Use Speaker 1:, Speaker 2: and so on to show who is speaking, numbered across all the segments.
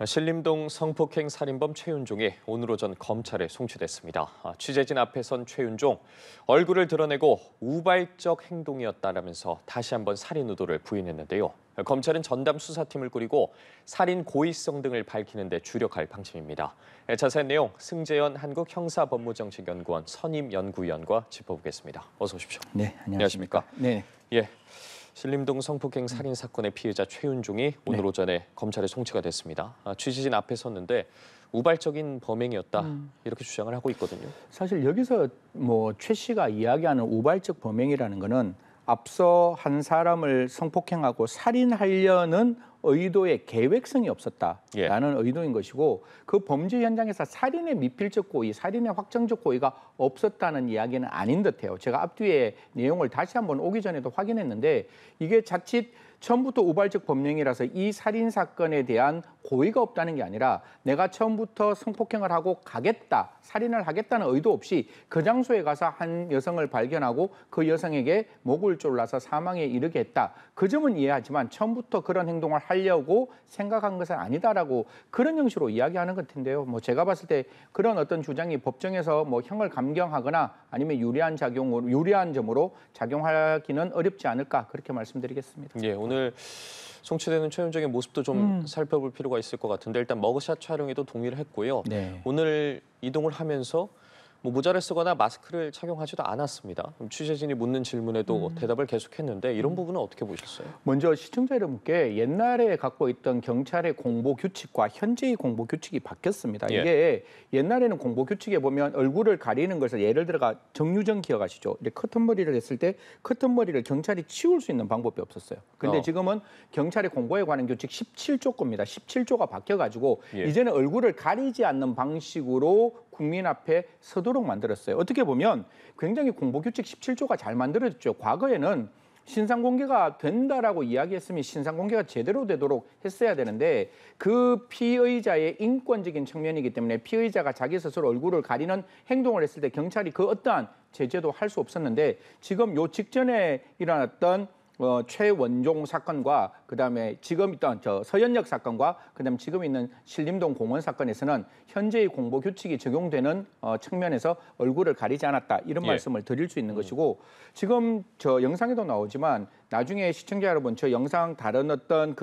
Speaker 1: 신림동 성폭행 살인범 최윤종이 오늘 오전 검찰에 송치됐습니다. 취재진 앞에 선 최윤종, 얼굴을 드러내고 우발적 행동이었다라면서 다시 한번 살인 의도를 부인했는데요. 검찰은 전담 수사팀을 꾸리고 살인 고의성 등을 밝히는 데 주력할 방침입니다. 자세한 내용 승재현 한국형사법무정책연구원 선임연구위원과 짚어보겠습니다. 어서 오십시오.
Speaker 2: 네, 안녕하십니까.
Speaker 1: 네. 예. 신림동 성폭행 살인 사건의 피해자 최윤종이 오늘 오전에 검찰에 송치가 됐습니다. 취재진 앞에 섰는데 우발적인 범행이었다 이렇게 주장을 하고 있거든요.
Speaker 2: 사실 여기서 최 씨가 이야기하는 우발적 범행이라는 거는 앞서 한 사람을 성폭행하고 살인하려는 의도의 계획성이 없었다라는 의도인 것이고, 그 범죄 현장에서 살인의 미필적 고의, 살인의 확정적 고의가 없었다는 이야기는 아닌 듯해요. 제가 앞뒤에 내용을 다시 한번 오기 전에도 확인했는데, 이게 자칫 처음부터 우발적 범행이라서 이 살인 사건에 대한 고의가 없다는 게 아니라 내가 처음부터 성폭행을 하고 가겠다, 살인을 하겠다는 의도 없이 그 장소에 가서 한 여성을 발견하고 그 여성에게 목을 졸라서 사망에 이르게 했다. 그 점은 이해하지만 처음부터 그런 행동을 하려고 생각한 것은 아니다라고 그런 형식으로 이야기하는 것 같은데요. 제가 봤을 때 그런 어떤 주장이 법정에서 형을 감경하거나 아니면 유리한 점으로 작용하기는 어렵지 않을까, 그렇게 말씀드리겠습니다.
Speaker 1: 예, 오늘 송치되는 최윤종의 모습도 좀 살펴볼 필요가 있을 것 같은데, 일단 머그샷 촬영에도 동의를 했고요.
Speaker 2: 네.
Speaker 1: 오늘 이동을 하면서 모자를 쓰거나 마스크를 착용하지도 않았습니다. 취재진이 묻는 질문에도 대답을 계속했는데 이런 부분은 어떻게 보셨어요?
Speaker 2: 먼저 시청자 여러분께 옛날에 갖고 있던 경찰의 공보 규칙과 현재의 공보 규칙이 바뀌었습니다. 이게 옛날에는 공보 규칙에 보면 얼굴을 가리는 것을, 예를 들어가 정유정 기억하시죠? 이렇게 커튼머리를 했을 때 커튼머리를 경찰이 치울 수 있는 방법이 없었어요. 근데 지금은 경찰의 공보에 관한 규칙 17조 겁니다. 17조가 바뀌어가지고 이제는 얼굴을 가리지 않는 방식으로 국민 앞에 서도록 만들었어요. 어떻게 보면 굉장히 공보규칙 17조가 잘 만들어졌죠. 과거에는 신상 공개가 된다라고 이야기했으면 신상 공개가 제대로 되도록 했어야 되는데, 그 피의자의 인권적인 측면이기 때문에 피의자가 자기 스스로 얼굴을 가리는 행동을 했을 때 경찰이 그 어떠한 제재도 할 수 없었는데, 지금 요 직전에 일어났던 최원종 사건과 그다음에 지금 있던 서현역 사건과 그다음에 지금 있는 신림동 공원 사건에서는 현재의 공보 규칙이 적용되는 측면에서 얼굴을 가리지 않았다, 이런 말씀을 드릴 수 있는 것이고, 지금 저 영상에도 나오지만 나중에 시청자 여러분 저 영상 다른 어떤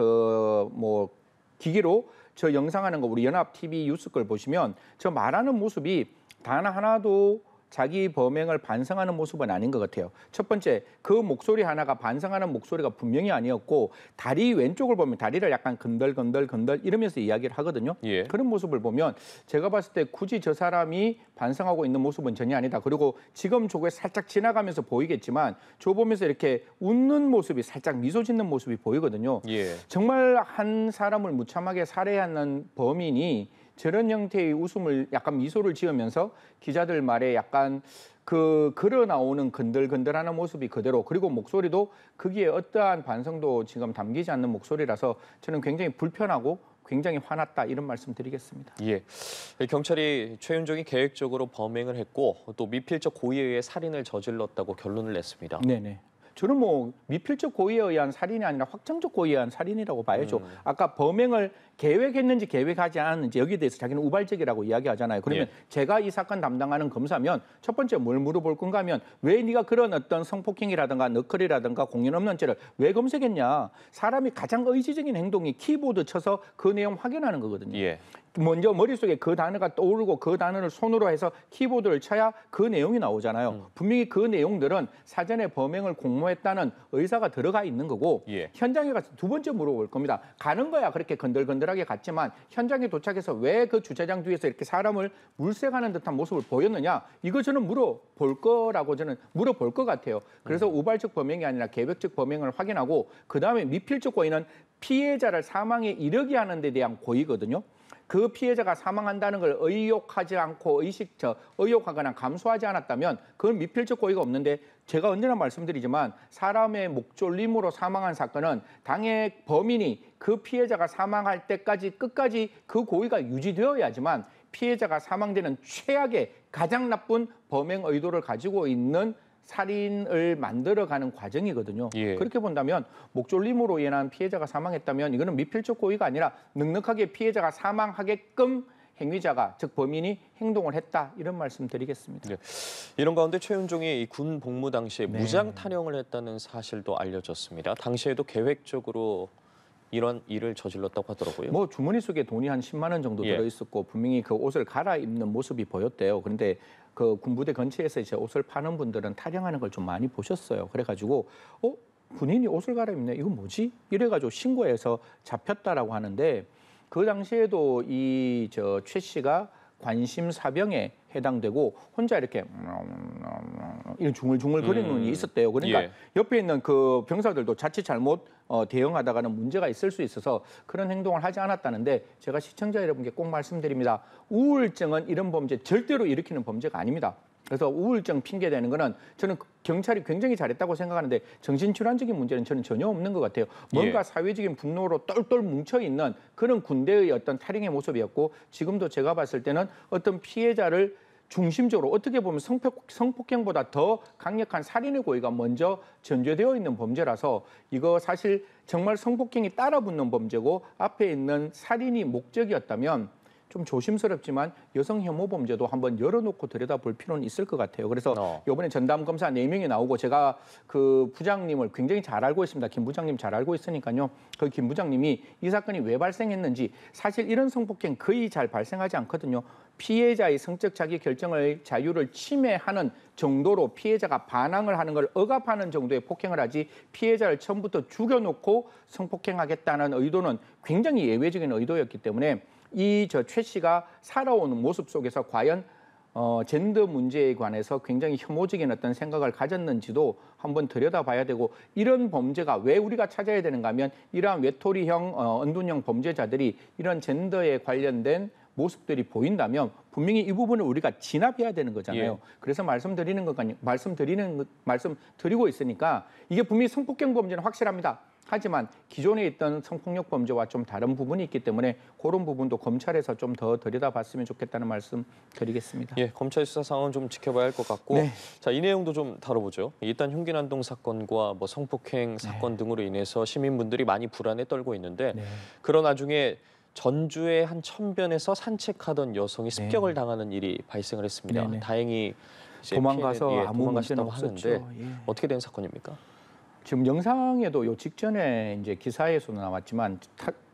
Speaker 2: 기기로 저 영상하는 거 우리 연합 TV 뉴스 걸 보시면 저 말하는 모습이 단 하나도 자기 범행을 반성하는 모습은 아닌 것 같아요. 첫 번째, 그 목소리 하나가 반성하는 목소리가 분명히 아니었고, 다리 왼쪽을 보면 다리를 약간 건들건들 이러면서 이야기를 하거든요. 그런 모습을 보면 제가 봤을 때 굳이 저 사람이 반성하고 있는 모습은 전혀 아니다. 그리고 지금 저거에 살짝 지나가면서 보이겠지만 저 보면서 이렇게 웃는 모습이, 살짝 미소 짓는 모습이 보이거든요. 정말 한 사람을 무참하게 살해하는 범인이 저런 형태의 웃음을, 약간 미소를 지으면서 기자들 말에 약간 걸어 나오는 건들건들하는 모습이 그대로, 그리고 목소리도 거기에 어떠한 반성도 지금 담기지 않는 목소리라서 저는 굉장히 불편하고 굉장히 화났다, 이런 말씀 드리겠습니다.
Speaker 1: 경찰이 최윤종이 계획적으로 범행을 했고 또 미필적 고의에 의해 살인을 저질렀다고 결론을 냈습니다.
Speaker 2: 네네. 저는 미필적 고의에 의한 살인이 아니라 확정적 고의에 의한 살인이라고 봐야죠. 아까 범행을 계획했는지 계획하지 않았는지 여기에 대해서 자기는 우발적이라고 이야기하잖아요. 그러면 제가 이 사건 담당하는 검사면 첫 번째 뭘 물어볼 건가 하면, 왜 네가 그런 어떤 성폭행이라든가 너클이라든가 공연 없는 죄를 왜 검색했냐. 사람이 가장 의지적인 행동이 키보드 쳐서 그 내용 확인하는 거거든요. 먼저 머릿속에 그 단어가 떠오르고 그 단어를 손으로 해서 키보드를 쳐야 그 내용이 나오잖아요. 분명히 그 내용들은 사전에 범행을 공모했다는 의사가 들어가 있는 거고, 현장에 가서 두 번째 물어볼 겁니다. 가는 거야 그렇게 건들건들하게 갔지만 현장에 도착해서 왜 그 주차장 뒤에서 이렇게 사람을 물색하는 듯한 모습을 보였느냐, 이거 저는 물어볼 거라고 저는 물어볼 것 같아요. 그래서 우발적 범행이 아니라 계획적 범행을 확인하고, 그다음에 미필적 고의는 피해자를 사망에 이르게 하는 데 대한 고의거든요. 그 피해자가 사망한다는 걸 의욕하지 않고 의욕하거나 감수하지 않았다면 그건 미필적 고의가 없는데, 제가 언제나 말씀드리지만 사람의 목졸림으로 사망한 사건은 당해 범인이 그 피해자가 사망할 때까지 끝까지 그 고의가 유지되어야지만 피해자가 사망되는 최악의 가장 나쁜 범행 의도를 가지고 있는 살인을 만들어가는 과정이거든요.
Speaker 1: 예.
Speaker 2: 그렇게 본다면 목졸림으로 인한 피해자가 사망했다면 이거는 미필적 고의가 아니라 넉넉하게 피해자가 사망하게끔 행위자가 즉 범인이 행동을 했다 이런 말씀 드리겠습니다.
Speaker 1: 네. 이런 가운데 최윤종이 이 군 복무 당시에
Speaker 2: 네.
Speaker 1: 무장 탈영을 했다는 사실도 알려졌습니다. 당시에도 계획적으로 이런 일을 저질렀다고 하더라고요.
Speaker 2: 뭐 주머니 속에 돈이 한 10만 원 정도
Speaker 1: 예.
Speaker 2: 들어 있었고 분명히 그 옷을 갈아입는 모습이 보였대요. 그런데 그 군부대 근처에서 이제 옷을 파는 분들은 탈영하는 걸 좀 많이 보셨어요. 그래가지고 군인이 옷을 갈아입네. 이거 뭐지? 이래가지고 신고해서 잡혔다라고 하는데 그 당시에도 이 최 씨가 관심사병에 해당되고 혼자 이렇게 이런 중얼중얼 거리는 눈이 있었대요. 그러니까
Speaker 1: 예.
Speaker 2: 옆에 있는 그 병사들도 자칫 잘못 대응하다가는 문제가 있을 수 있어서 그런 행동을 하지 않았다는데 제가 시청자 여러분께 꼭 말씀드립니다. 우울증은 이런 범죄 절대로 일으키는 범죄가 아닙니다. 그래서 우울증 핑계 대는 거는 저는 경찰이 굉장히 잘했다고 생각하는데 정신질환적인 문제는 저는 전혀 없는 것 같아요. 뭔가
Speaker 1: 예.
Speaker 2: 사회적인 분노로 똘똘 뭉쳐있는 그런 군대의 어떤 탈영의 모습이었고 지금도 제가 봤을 때는 어떤 피해자를 중심적으로 어떻게 보면 성폭행보다 더 강력한 살인의 고의가 먼저 전제되어 있는 범죄라서 이거 사실 정말 성폭행이 따라붙는 범죄고 앞에 있는 살인이 목적이었다면 좀 조심스럽지만 여성 혐오 범죄도 한번 열어놓고 들여다볼 필요는 있을 것 같아요. 그래서 이번에 전담 검사 4명이 나오고 제가 그 부장님을 굉장히 잘 알고 있습니다. 김 부장님 잘 알고 있으니까요. 그 김 부장님이 이 사건이 왜 발생했는지 사실 이런 성폭행 거의 잘 발생하지 않거든요. 피해자의 성적 자기 결정의 자유를 침해하는 정도로 피해자가 반항을 하는 걸 억압하는 정도의 폭행을 하지 피해자를 처음부터 죽여놓고 성폭행하겠다는 의도는 굉장히 예외적인 의도였기 때문에 이 최 씨가 살아오는 모습 속에서 과연 젠더 문제에 관해서 굉장히 혐오적인 어떤 생각을 가졌는지도 한번 들여다봐야 되고 이런 범죄가 왜 우리가 찾아야 되는가 하면 이러한 외톨이형, 언둔형 범죄자들이 이런 젠더에 관련된 모습들이 보인다면 분명히 이 부분을 우리가 진압해야 되는 거잖아요.
Speaker 1: 예.
Speaker 2: 그래서 말씀드리고 있으니까 이게 분명히 성폭행 범죄는 확실합니다. 하지만 기존에 있던 성폭력 범죄와 좀 다른 부분이 있기 때문에 그런 부분도 검찰에서 좀 더 들여다봤으면 좋겠다는 말씀 드리겠습니다.
Speaker 1: 예, 검찰 수사 상황은 좀 지켜봐야 할 것 같고,
Speaker 2: 네.
Speaker 1: 자, 이 내용도 좀 다뤄보죠. 일단 흉기 난동 사건과 뭐 성폭행 사건 등으로 인해서 시민분들이 많이 불안에 떨고 있는데,
Speaker 2: 네.
Speaker 1: 그런 와중에 전주의 한 천변에서 산책하던 여성이 습격을 당하는 일이 발생을 했습니다.
Speaker 2: 네네.
Speaker 1: 다행히 이제
Speaker 2: 도망가서
Speaker 1: 피해는,
Speaker 2: 아무 문제는
Speaker 1: 도망가셨다고
Speaker 2: 없었죠.
Speaker 1: 하는데
Speaker 2: 예.
Speaker 1: 어떻게 된 사건입니까?
Speaker 2: 지금 영상에도 요 직전에 이제 기사에서도 나왔지만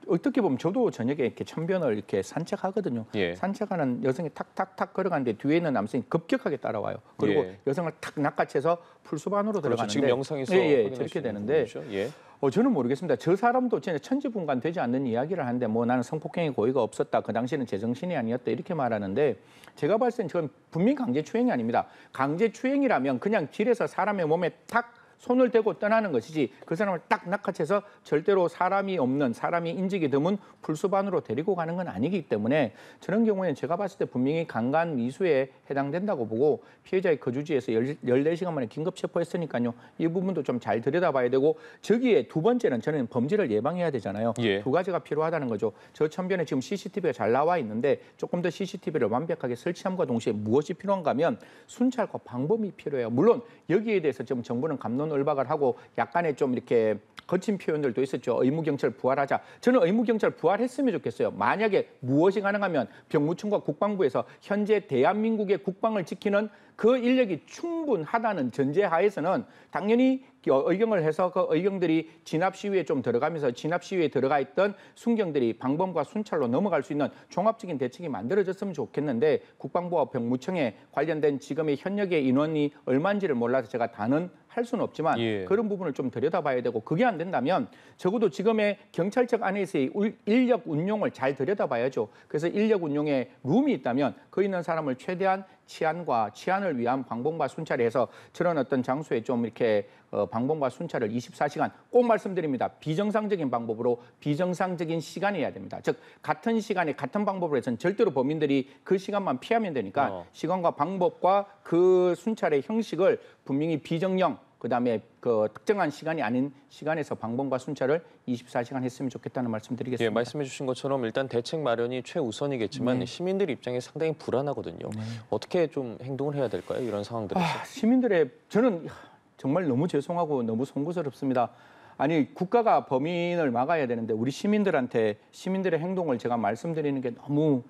Speaker 2: 어떻게 보면 저도 저녁에 이렇게 천변을 이렇게 산책하거든요.
Speaker 1: 예.
Speaker 2: 산책하는 여성이 탁탁탁 걸어가는데 뒤에 있는 남성이 급격하게 따라와요. 그리고
Speaker 1: 예.
Speaker 2: 여성을 탁 낚아채서 풀숲 안으로
Speaker 1: 그렇죠.
Speaker 2: 들어가는데
Speaker 1: 지금 영상에서
Speaker 2: 저렇게
Speaker 1: 확인할 수 있는
Speaker 2: 되는데
Speaker 1: 부분이죠. 예.
Speaker 2: 저는 모르겠습니다. 저 사람도 진짜 천지분간 되지 않는 이야기를 하는데 뭐 나는 성폭행의 고의가 없었다. 그 당시에는 제정신이 아니었다. 이렇게 말하는데 제가 봤을 땐 저건 분명히 강제추행이 아닙니다. 강제추행이라면 그냥 길에서 사람의 몸에 탁 손을 대고 떠나는 것이지 그 사람을 딱 낚아채서 절대로 사람이 없는 사람이 인적이 드문 풀숲 안으로 데리고 가는 건 아니기 때문에 저런 경우에는 제가 봤을 때 분명히 강간 미수에 해당된다고 보고 피해자의 거주지에서 14시간 만에 긴급 체포했으니까요. 이 부분도 좀 잘 들여다봐야 되고 저기에 두 번째는 저는 범죄를 예방해야 되잖아요.
Speaker 1: 예.
Speaker 2: 두 가지가 필요하다는 거죠. 저 천변에 지금 CCTV가 잘 나와 있는데 조금 더 CCTV를 완벽하게 설치함과 동시에 무엇이 필요한가 하면 순찰과 방법이 필요해요. 물론 여기에 대해서 지금 정부는 갑론을박을 하고 약간의 좀 이렇게 거친 표현들도 있었죠. 의무경찰 부활하자. 저는 의무경찰 부활했으면 좋겠어요. 만약에 무엇이 가능하면 병무청과 국방부에서 현재 대한민국의 국방을 지키는 그 인력이 충분하다는 전제하에서는 당연히 의경을 해서 그 의경들이 진압 시위에 좀 들어가면서 진압 시위에 들어가 있던 순경들이 방범과 순찰로 넘어갈 수 있는 종합적인 대책이 만들어졌으면 좋겠는데 국방부와 병무청에 관련된 지금의 현역의 인원이 얼마인지를 몰라서 제가 다는 할 수는 없지만
Speaker 1: 예.
Speaker 2: 그런 부분을 좀 들여다봐야 되고 그게 안 된다면 적어도 지금의 경찰청 안에서의 인력 운용을 잘 들여다봐야죠. 그래서 인력 운용에 룸이 있다면 그 있는 사람을 최대한 치안을 위한 방법과 순찰을 해서 저런 어떤 장소에 좀 이렇게 방법과 순찰을 24시간 꼭 말씀드립니다. 비정상적인 방법으로 비정상적인 시간에 해야 됩니다. 즉 같은 시간에 같은 방법으로 해서는 절대로 범인들이 그 시간만 피하면 되니까 시간과 방법과 그 순찰의 형식을 분명히 비정령 그다음에 그 특정한 시간이 아닌 시간에서 방범과 순찰을 24시간 했으면 좋겠다는 말씀드리겠습니다.
Speaker 1: 예, 말씀해 주신 것처럼 일단 대책 마련이 최우선이겠지만
Speaker 2: 네.
Speaker 1: 시민들 입장에 상당히 불안하거든요. 어떻게 좀 행동을 해야 될까요? 이런 상황들에서.
Speaker 2: 시민들의 저는 정말 너무 죄송하고 너무 송구스럽습니다. 아니 국가가 범인을 막아야 되는데 우리 시민들한테 시민들의 행동을 제가 말씀드리는 게 너무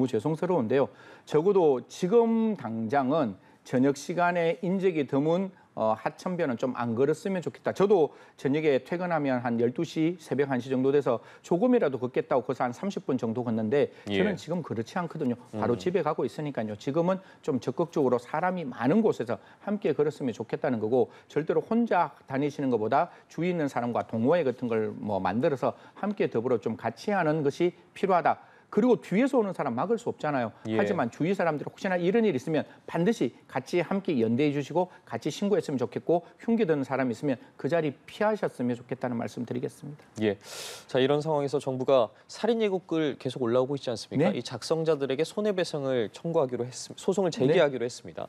Speaker 2: 죄송스러운데요. 적어도 지금 당장은 저녁 시간에 인적이 드문 하천변은 좀 안 걸었으면 좋겠다. 저도 저녁에 퇴근하면 한 12시, 새벽 1시 정도 돼서 조금이라도 걷겠다고 거기서 한 30분 정도 걷는데 저는
Speaker 1: 예.
Speaker 2: 지금 그렇지 않거든요. 바로 집에 가고 있으니까요. 지금은 좀 적극적으로 사람이 많은 곳에서 함께 걸었으면 좋겠다는 거고 절대로 혼자 다니시는 것보다 주위 있는 사람과 동호회 같은 걸 뭐 만들어서 함께 더불어 좀 같이 하는 것이 필요하다. 그리고 뒤에서 오는 사람 막을 수 없잖아요.
Speaker 1: 예.
Speaker 2: 하지만 주위 사람들이 혹시나 이런 일 있으면 반드시 같이 함께 연대해 주시고 같이 신고했으면 좋겠고 흉기 드는 사람이 있으면 그 자리 피하셨으면 좋겠다는 말씀 드리겠습니다.
Speaker 1: 예. 자, 이런 상황에서 정부가 살인 예고글 계속 올라오고 있지 않습니까?
Speaker 2: 네.
Speaker 1: 이 작성자들에게 손해배상을 청구하기로 소송을 제기하기로 했습니다.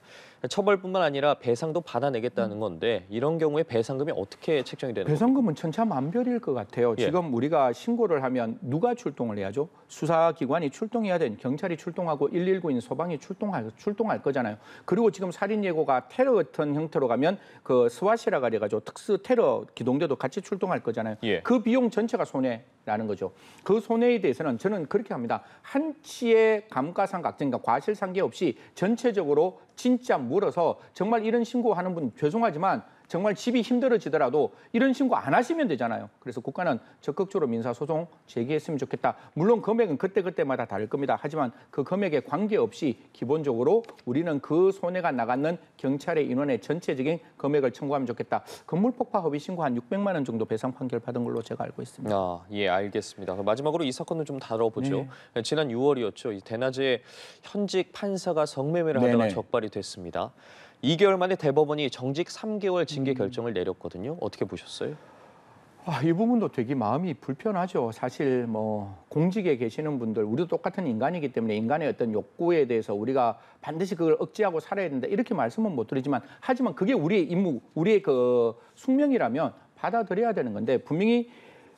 Speaker 1: 처벌뿐만 아니라 배상도 받아내겠다는 건데 이런 경우에 배상금이 어떻게 책정이 되는 겁니까?
Speaker 2: 배상금은 천차만별일 것 같아요.
Speaker 1: 예.
Speaker 2: 지금 우리가 신고를 하면 누가 출동을 해야죠? 수사기관이 출동해야 되는 경찰이 출동하고 119인 소방이 출동할 거잖아요. 그리고 지금 살인 예고가 테러 같은 형태로 가면 그 스와시라 그래가지고 특수 테러 기동대도 같이 출동할 거잖아요.
Speaker 1: 예.
Speaker 2: 그 비용 전체가 손해라는 거죠. 그 손해에 대해서는 저는 그렇게 합니다. 한치의 감가상각, 그러니까 과실상계 없이 전체적으로 진짜 물어서 정말 이런 신고하는 분 죄송하지만 정말 집이 힘들어지더라도 이런 신고 안 하시면 되잖아요. 그래서 국가는 적극적으로 민사소송 제기했으면 좋겠다. 물론 금액은 그때그때마다 다를 겁니다. 하지만 그 금액에 관계없이 기본적으로 우리는 그 손해가 나가는 경찰의 인원의 전체적인 금액을 청구하면 좋겠다. 건물 폭파 허위 신고 한 600만 원 정도 배상 판결 받은 걸로 제가 알고 있습니다.
Speaker 1: 아, 예, 알겠습니다. 마지막으로 이 사건을 좀 다뤄보죠. 지난 6월이었죠. 이 대낮에 현직 판사가 성매매를 하다가
Speaker 2: 네네.
Speaker 1: 적발이 됐습니다. 2개월 만에 대법원이 정직 3개월 징계 결정을 내렸거든요. 어떻게 보셨어요?
Speaker 2: 이 부분도 되게 마음이 불편하죠. 사실 뭐 공직에 계시는 분들, 우리도 똑같은 인간이기 때문에 인간의 어떤 욕구에 대해서 우리가 반드시 그걸 억제하고 살아야 된다 이렇게 말씀은 못 드리지만 하지만 그게 우리의 임무, 우리의 그 숙명이라면 받아들여야 되는 건데 분명히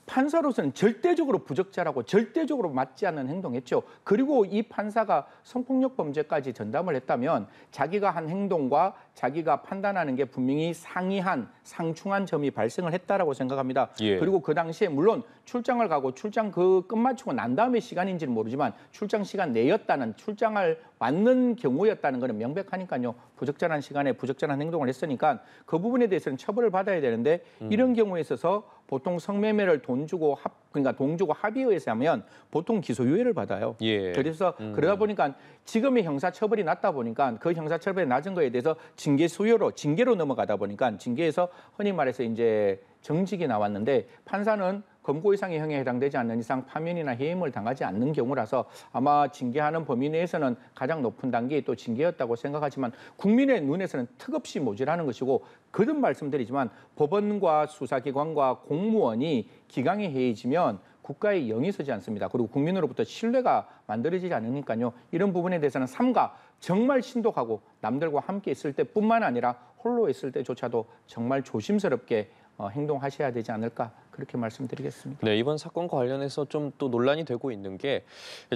Speaker 2: 판사로서는 절대적으로 부적절하고 절대적으로 맞지 않는 행동했죠. 그리고 이 판사가 성폭력 범죄까지 전담을 했다면 자기가 한 행동과 자기가 판단하는 게 분명히 상이한, 상충한 점이 발생을 했다라고 생각합니다.
Speaker 1: 예.
Speaker 2: 그리고 그 당시에 물론 출장을 가고 출장 그 끝마치고 난 다음에 시간인지는 모르지만 출장 시간 내였다는 출장을 왔는 경우였다는 것은 명백하니까요. 부적절한 시간에 부적절한 행동을 했으니까 그 부분에 대해서는 처벌을 받아야 되는데 이런 경우에 있어서 보통 성매매를 돈 주고 그러니까 돈 주고 합의해서 하면 보통 기소유예를 받아요.
Speaker 1: 예.
Speaker 2: 그래서 그러다 보니까 지금의 형사 처벌이 낮다 보니까 그 형사 처벌이 낮은 거에 대해서 징계로 넘어가다 보니까 징계에서 흔히 말해서 이제 정직이 나왔는데 판사는 검고 이상의 형에 해당되지 않는 이상 파면이나 해임을 당하지 않는 경우라서 아마 징계하는 범위 내에서는 가장 높은 단계의 또 징계였다고 생각하지만 국민의 눈에서는 턱없이 모자라는 것이고 거듭 말씀드리지만 법원과 수사기관과 공무원이 기강에 해이지면 국가의 영이 서지 않습니다. 그리고 국민으로부터 신뢰가 만들어지지 않으니까요. 이런 부분에 대해서는 삼가 정말 신속하고 남들과 함께 있을 때뿐만 아니라 홀로 있을 때조차도 정말 조심스럽게 행동하셔야 되지 않을까 그렇게 말씀드리겠습니다.
Speaker 1: 네, 이번 사건과 관련해서 좀 또 논란이 되고 있는 게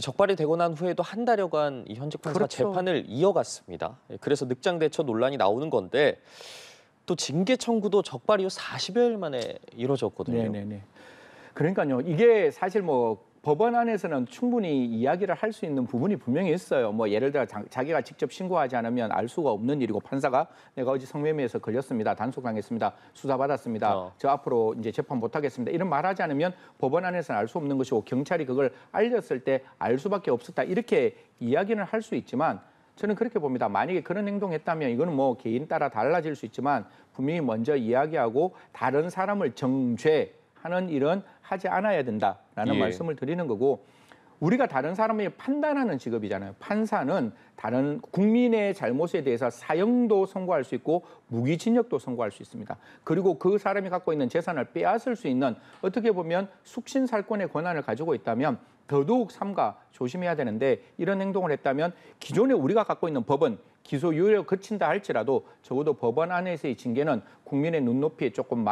Speaker 1: 적발이 되고 난 후에도 한 달여간 이 현직 판사가
Speaker 2: 그렇죠.
Speaker 1: 재판을 이어갔습니다. 그래서 늑장 대처 논란이 나오는 건데 또 징계 청구도 적발 이후 40여일 만에 이루어졌거든요.
Speaker 2: 네네네. 그러니까요. 이게 사실 뭐 법원 안에서는 충분히 이야기를 할 수 있는 부분이 분명히 있어요. 뭐 예를 들어 자기가 직접 신고하지 않으면 알 수가 없는 일이고 판사가 내가 어제 성매매에서 걸렸습니다. 단속당했습니다. 수사받았습니다. 저 앞으로 이제 재판 못하겠습니다. 이런 말하지 않으면 법원 안에서는 알 수 없는 것이고 경찰이 그걸 알렸을 때 알 수밖에 없었다. 이렇게 이야기는 할 수 있지만 저는 그렇게 봅니다. 만약에 그런 행동했다면 이거는 뭐 개인 따라 달라질 수 있지만 분명히 먼저 이야기하고 다른 사람을 정죄하는 일은 하지 않아야 된다라는 말씀을 드리는 거고 우리가 다른 사람을 판단하는 직업이잖아요. 판사는 다른 국민의 잘못에 대해서 사형도 선고할 수 있고 무기징역도 선고할 수 있습니다. 그리고 그 사람이 갖고 있는 재산을 빼앗을 수 있는 어떻게 보면 숙신살권의 권한을 가지고 있다면 더더욱 삼가 조심해야 되는데 이런 행동을 했다면 기존에 우리가 갖고 있는 법은 기소 유예를 거친다 할지라도 적어도 법원 안에서의 징계는 국민의 눈높이에 조금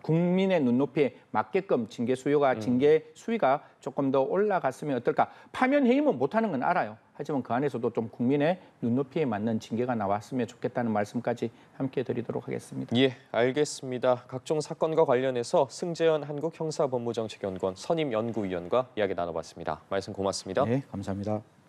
Speaker 2: 국민의 눈높이에 맞게끔 징계 수요가 징계 수위가 조금 더 올라갔으면 어떨까. 파면 해임은 못하는 건 알아요. 하지만 그 안에서도 좀 국민의 눈높이에 맞는 징계가 나왔으면 좋겠다는 말씀까지 함께 드리도록 하겠습니다.
Speaker 1: 예, 알겠습니다. 각종 사건과 관련해서 승재현 한국형사법무정책연구원 선임연구위원과 이야기 나눠봤습니다. 말씀 고맙습니다.
Speaker 2: 네, 감사합니다.